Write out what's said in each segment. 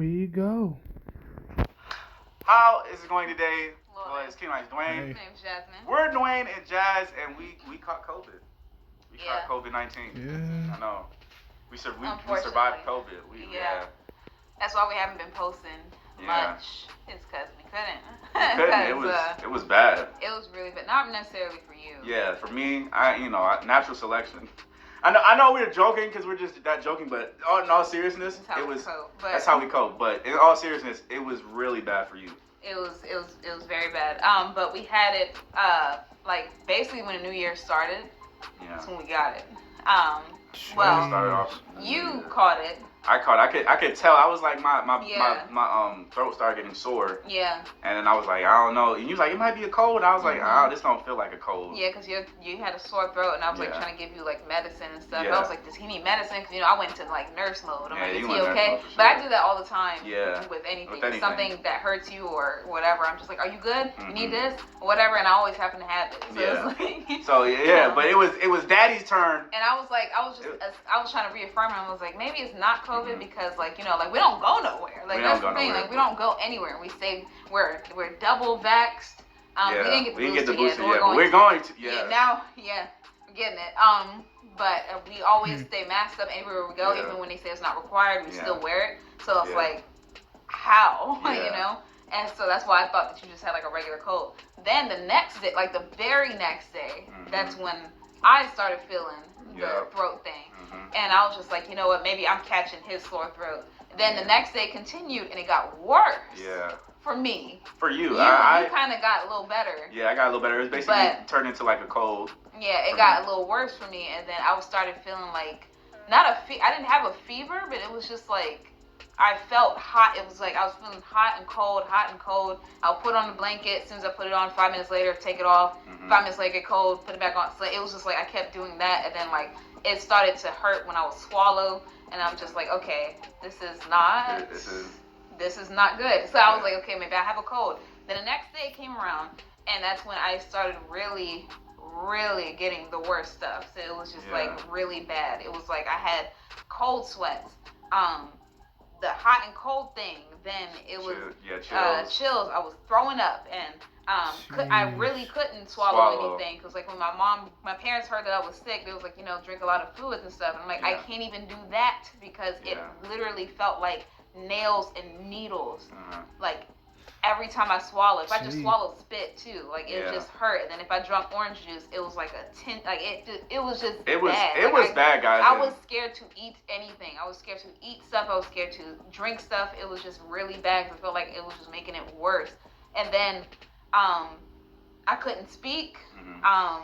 we go. How is it going today? Well, It's King Lights Dwayne. Hey. My name's Jasmine. We're Dwayne and Jazz, and we caught COVID. We Yeah. caught COVID-19. Yeah. I know. We survived Unfortunately. COVID. Yeah. That's why we haven't been posting Yeah. much. It's because we couldn't. It was bad. It was really bad. Not necessarily for you. Yeah, for me, natural selection. I know we were joking because we're just that joking, but in all seriousness, that's how we cope. But in all seriousness, it was really bad for you. It was very bad. But we had it like basically when the new year started. Yeah. That's when we got it. Well, started off. You caught it. I could tell. I was like my throat started getting sore. Yeah. And then I was like, I don't know. And you was like, it might be a cold. I was like, this don't feel like a cold. Yeah, because you had a sore throat, and I was like trying to give you like medicine and stuff. Yeah. I was like, does he need medicine? Because I went into like nurse mode. I'm like, is you he went okay? nurse mode for But I sure. do that all the time. Yeah. With anything. With anything. Something that hurts you or whatever. I'm just like, are you good? You need this or whatever, and I always happen to have it. So it's like, so yeah, but it was Daddy's turn. And I was trying to reaffirm him. I was like, maybe it's not COVID because like we don't go nowhere. Like that's the thing. Like we don't go anywhere. We say we're double vaxxed. We didn't get the booster yet. But we're going to. Yeah. We're getting it. But we always stay masked up anywhere we go, even when they say it's not required. We still wear it. So it's like, how? And so that's why I thought that you just had like a regular cold. Then the next day, like the very next day, that's when I started feeling the throat thing. And I was just like, you know what, maybe I'm catching his sore throat. Then the next day continued and it got worse. Yeah. For me. For you. You kind of got a little better. Yeah, I got a little better. It was basically turned into like a cold. Yeah, it got a little worse for me. And then I started feeling like, I didn't have a fever, but it was just like, I felt hot. It was like I was feeling hot and cold. I'll put on the blanket. As soon as I put it on, 5 minutes later, take it off. 5 minutes later, get cold, put it back on. So it was just like I kept doing that. And then like it started to hurt when I would swallow. And I'm just like, okay, this is not good. So I was like, okay, maybe I have a cold. Then the next day came around, and that's when I started really, really getting the worst stuff. So it was just like really bad. It was like I had cold sweats. The hot and cold thing. Then it was chills. I was throwing up, and I really couldn't swallow anything because like when my parents heard that I was sick, they was like, drink a lot of fluids and stuff. And I'm like, I can't even do that because it literally felt like nails and needles. Like every time I swallowed, if I just swallowed spit too, like it just hurt. And then if I drank orange juice, it was like it was just bad. It was bad, guys. I was scared to eat anything. I was scared to eat stuff. I was scared to drink stuff. It was just really bad because I felt like it was just making it worse. And then I couldn't speak. I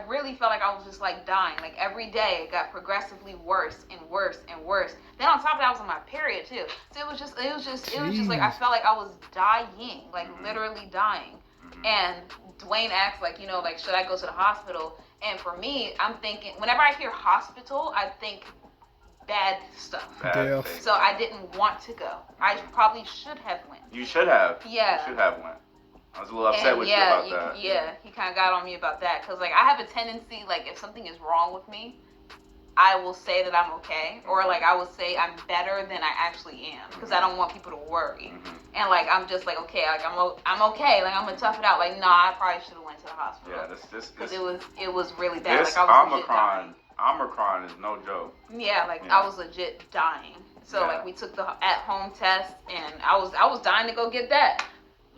really felt like I was just like dying. Like every day it got progressively worse and worse and worse. Then on top of that I was on my period too. So it was just like I felt like I was dying, like literally dying. And Dwayne asked like, like should I go to the hospital? And for me, I'm thinking whenever I hear hospital, I think bad stuff. So I didn't want to go. I probably should have went. You should have. Yeah. You should have went. I was a little upset with you about that. Yeah, he kind of got on me about that. Because, like, I have a tendency, like, if something is wrong with me, I will say that I'm okay. Or, like, I will say I'm better than I actually am. Because I don't want people to worry. And, like, I'm just like, okay, like, I'm okay. Like, I'm going to tough it out. Like, nah, I probably should have went to the hospital. Yeah, this Because it was really bad. This like, I was Omicron is no joke. Yeah, like, I was legit dying. So, like, we took the at-home test, and I was dying to go get that.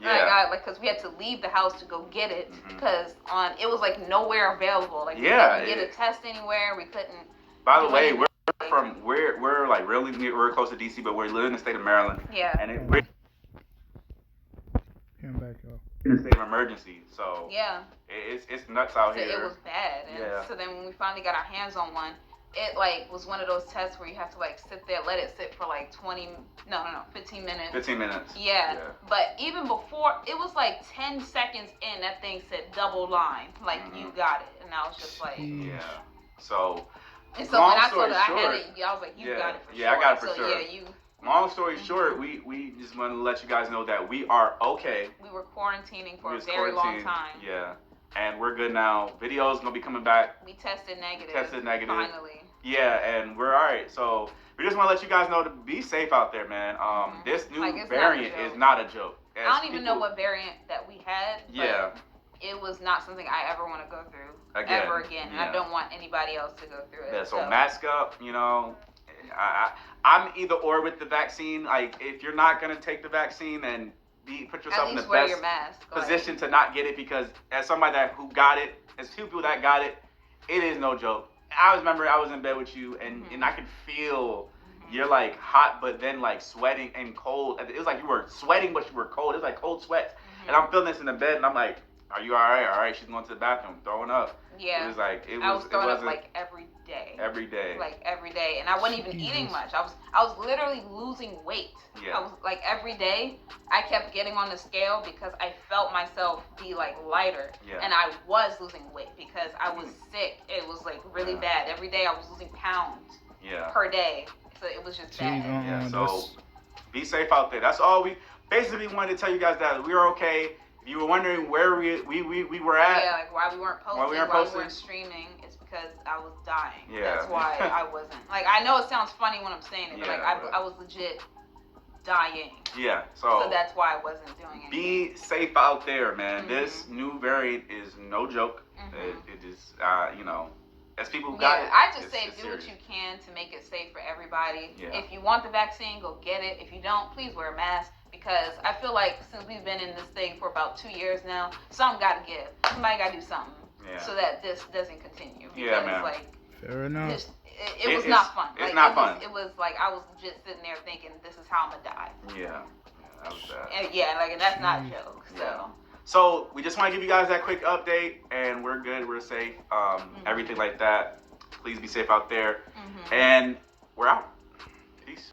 Yeah. Because we had to leave the house to go get it because it was like nowhere available. Like we couldn't get a test anywhere. We couldn't. By the way, we're like really near, we're close to DC, but we're living in the state of Maryland. Yeah. And we're in a state of emergency, so it's nuts out here. It was bad. And so then when we finally got our hands on one, it like was one of those tests where you have to like sit there, let it sit for like 15 minutes. 15 minutes. Yeah. But even before, it was like 10 seconds in, that thing said double line, like you got it, and I was just like, So. And so when I saw that I had it, I was like, you got it for sure. Yeah, I got it for sure. Yeah, Long story short, we just want to let you guys know that we are okay. We were quarantining for a very long time. Yeah. And we're good now. Videos gonna be coming back. We tested negative. Finally. Yeah, and we're all right. So we just want to let you guys know to be safe out there, man. This new variant is not a joke. I don't even know what variant that we had. Yeah. It was not something I ever want to go through ever again, and I don't want anybody else to go through it. Yeah, so mask up. You know, I'm either or with the vaccine. Like, if you're not gonna take the vaccine, then put yourself in the best position to not get it, because as somebody who got it, as two people that got it, it is no joke. I remember I was in bed with you, and I could feel you're like hot, but then like sweating and cold. It was like you were sweating, but you were cold. It was like cold sweats, and I'm feeling this in the bed, and I'm like, "Are you all right? All right." She's going to the bathroom, throwing up. Yeah. It was like I was throwing up like every day. Every day. Like every day, and I wasn't even eating much. I was literally losing weight. Yeah. I was like every day. I kept getting on the scale because I felt myself be like lighter, and I was losing weight because I was sick. It was like really bad. Every day I was losing pounds. Per day. So it was just bad. Yeah. So be safe out there. That's all we basically wanted to tell you guys, that we are okay. If you were wondering where we were at, like why we weren't posting, why we weren't streaming, it's because I was dying. Yeah. That's why I wasn't. Like, I know it sounds funny when I'm saying it, but like I was legit dying. Yeah. So that's why I wasn't doing anything. Be safe out there, man. This new variant is no joke. It is, you know, as people who got it. I just say do what you can to make it safe for everybody. Yeah. If you want the vaccine, go get it. If you don't, please wear a mask. Because I feel like since we've been in this thing for about 2 years now, something got to give. Somebody got to do something so that this doesn't continue. Because, man. Like, fair enough. It was not fun. It's not fun. It was like I was just sitting there thinking, this is how I'm going to die. Yeah. That was bad. And that's not a joke. So we just want to give you guys that quick update, and we're good. We're safe. Everything like that. Please be safe out there. And we're out.